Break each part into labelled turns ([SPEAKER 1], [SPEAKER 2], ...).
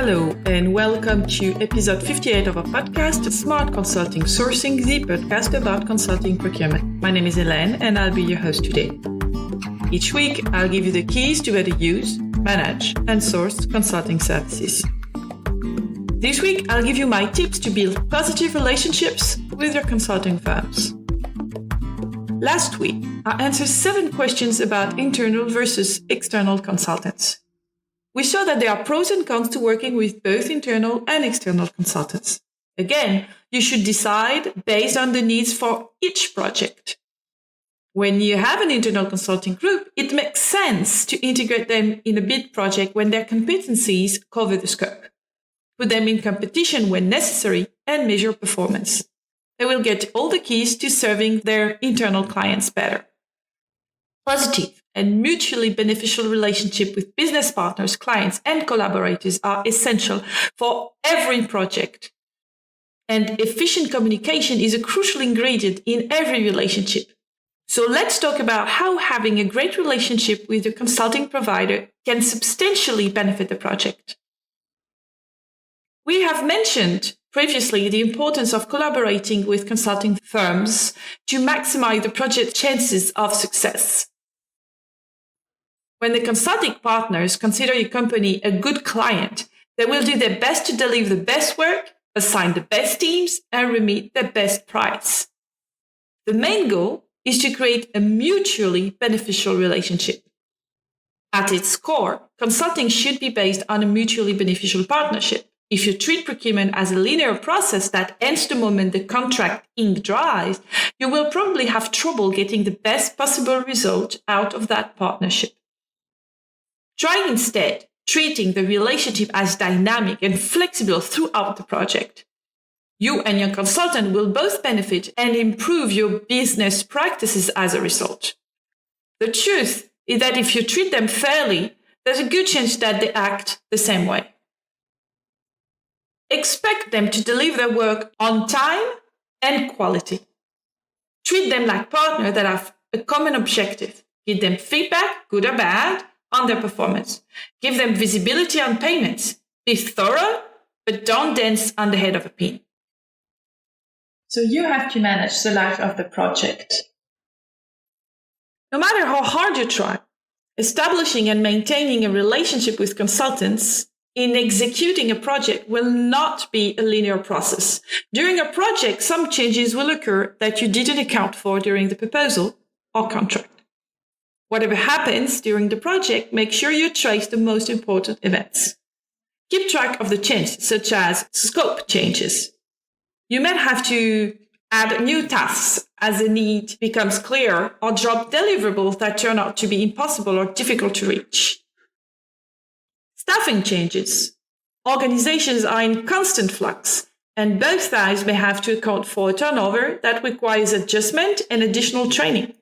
[SPEAKER 1] Hello, and welcome to episode 58 of our podcast, Smart Consulting Sourcing, the podcast about consulting procurement. My name is Hélène, and I'll be your host today. Each week, I'll give you the keys to better use, manage, and source consulting services. This week, I'll give you my tips to build positive relationships with your consulting firms. Last week, I answered 7 questions about internal versus external consultants. We saw that there are pros and cons to working with both internal and external consultants. Again, you should decide based on the needs for each project. When you have an internal consulting group, it makes sense to integrate them in a bid project when their competencies cover the scope. Put them in competition when necessary and measure performance. They will get all the keys to serving their internal clients better. Positive and mutually beneficial relationship with business partners, clients, and collaborators are essential for every project. And efficient communication is a crucial ingredient in every relationship. So let's talk about how having a great relationship with your consulting provider can substantially benefit the project. We have mentioned previously the importance of collaborating with consulting firms to maximize the project chances of success. When the consulting partners consider your company a good client, they will do their best to deliver the best work, assign the best teams, and remit the best price. The main goal is to create a mutually beneficial relationship. At its core, consulting should be based on a mutually beneficial partnership. If you treat procurement as a linear process that ends the moment the contract ink dries, you will probably have trouble getting the best possible result out of that partnership. Try instead treating the relationship as dynamic and flexible throughout the project. You and your consultant will both benefit and improve your business practices as a result. The truth is that if you treat them fairly, there's a good chance that they act the same way. Expect them to deliver their work on time and quality. Treat them like partners that have a common objective. Give them feedback, good or bad, on their performance. Give them visibility on payments. Be thorough, but don't dance on the head of a pin. So you have to manage the life of the project. No matter how hard you try, establishing and maintaining a relationship with consultants in executing a project will not be a linear process. During a project, some changes will occur that you didn't account for during the proposal or contract. Whatever happens during the project, make sure you trace the most important events. Keep track of the changes, such as scope changes. You might have to add new tasks as a need becomes clear or drop deliverables that turn out to be impossible or difficult to reach. Staffing changes. Organizations are in constant flux, and both sides may have to account for a turnover that requires adjustment and additional training.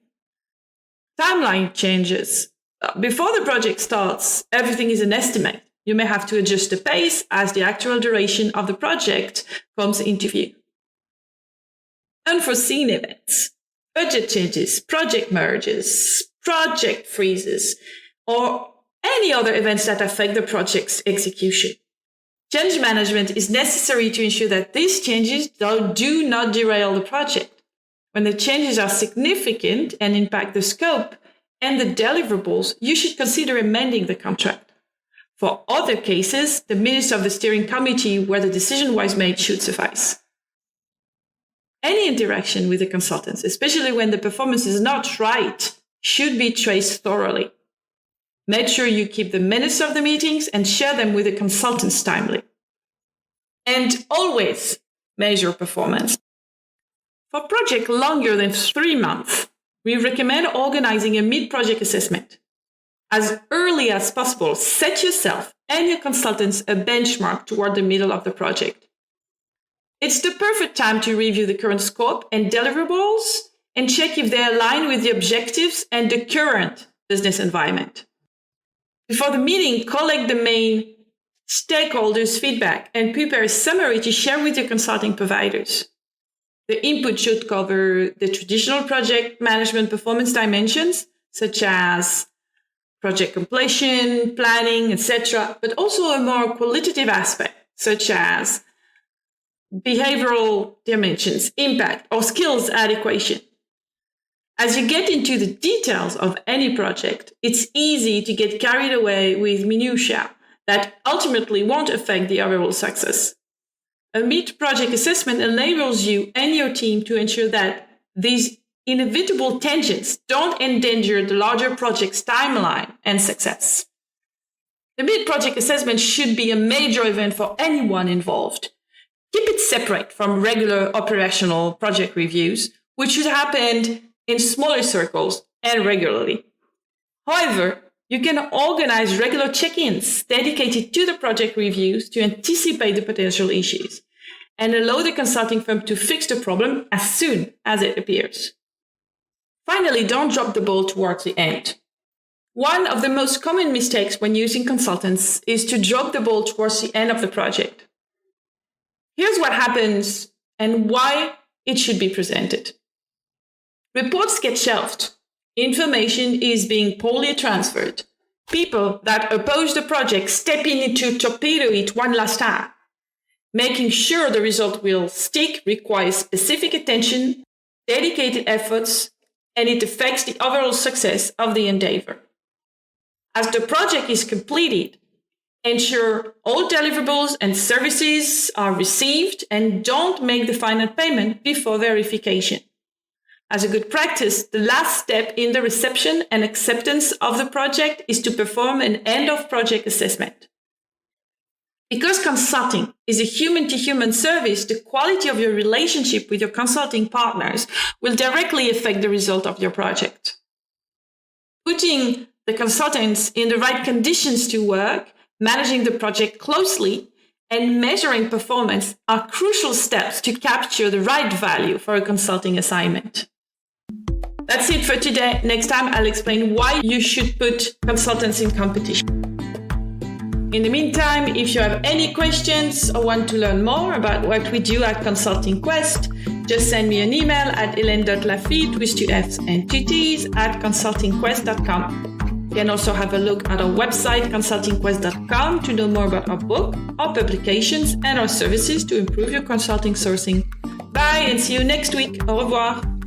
[SPEAKER 1] Timeline changes. Before the project starts, everything is an estimate. You may have to adjust the pace as the actual duration of the project comes into view. Unforeseen events, budget changes, project merges, project freezes, or any other events that affect the project's execution. Change management is necessary to ensure that these changes do not derail the project. When the changes are significant and impact the scope and the deliverables, you should consider amending the contract. For other cases, the minutes of the steering committee where the decision was made should suffice. Any interaction with the consultants, especially when the performance is not right, should be traced thoroughly. Make sure you keep the minutes of the meetings and share them with the consultants timely. And always measure performance. For projects longer than 3 months, we recommend organizing a mid-project assessment. As early as possible, set yourself and your consultants a benchmark toward the middle of the project. It's the perfect time to review the current scope and deliverables and check if they align with the objectives and the current business environment. Before the meeting, collect the main stakeholders' feedback and prepare a summary to share with your consulting providers. The input should cover the traditional project management performance dimensions, such as project completion, planning, etc., but also a more qualitative aspect, such as behavioral dimensions, impact, or skills adequation. As you get into the details of any project, it's easy to get carried away with minutiae that ultimately won't affect the overall success. A mid-project assessment enables you and your team to ensure that these inevitable tangents don't endanger the larger project's timeline and success. The mid-project assessment should be a major event for anyone involved. Keep it separate from regular operational project reviews, which should happen in smaller circles and regularly. However, you can organize regular check-ins dedicated to the project reviews to anticipate the potential issues and allow the consulting firm to fix the problem as soon as it appears. Finally, don't drop the ball towards the end. One of the most common mistakes when using consultants is to drop the ball towards the end of the project. Here's what happens and why it should be presented. Reports get shelved. Information is being poorly transferred. People that oppose the project step in to torpedo it one last time. Making sure the result will stick requires specific attention, dedicated efforts, and it affects the overall success of the endeavor. As the project is completed, ensure all deliverables and services are received and don't make the final payment before verification. As a good practice, the last step in the reception and acceptance of the project is to perform an end-of-project assessment. Because consulting is a human-to-human service, the quality of your relationship with your consulting partners will directly affect the result of your project. Putting the consultants in the right conditions to work, managing the project closely, and measuring performance are crucial steps to capture the right value for a consulting assignment. That's it for today. Next time, I'll explain why you should put consultants in competition. In the meantime, if you have any questions or want to learn more about what we do at Consulting Quest, just send me an email at hélène.lafitte with 2 F's and 2 T's at consultingquest.com. You can also have a look at our website, consultingquest.com, to know more about our book, our publications, and our services to improve your consulting sourcing. Bye and see you next week. Au revoir.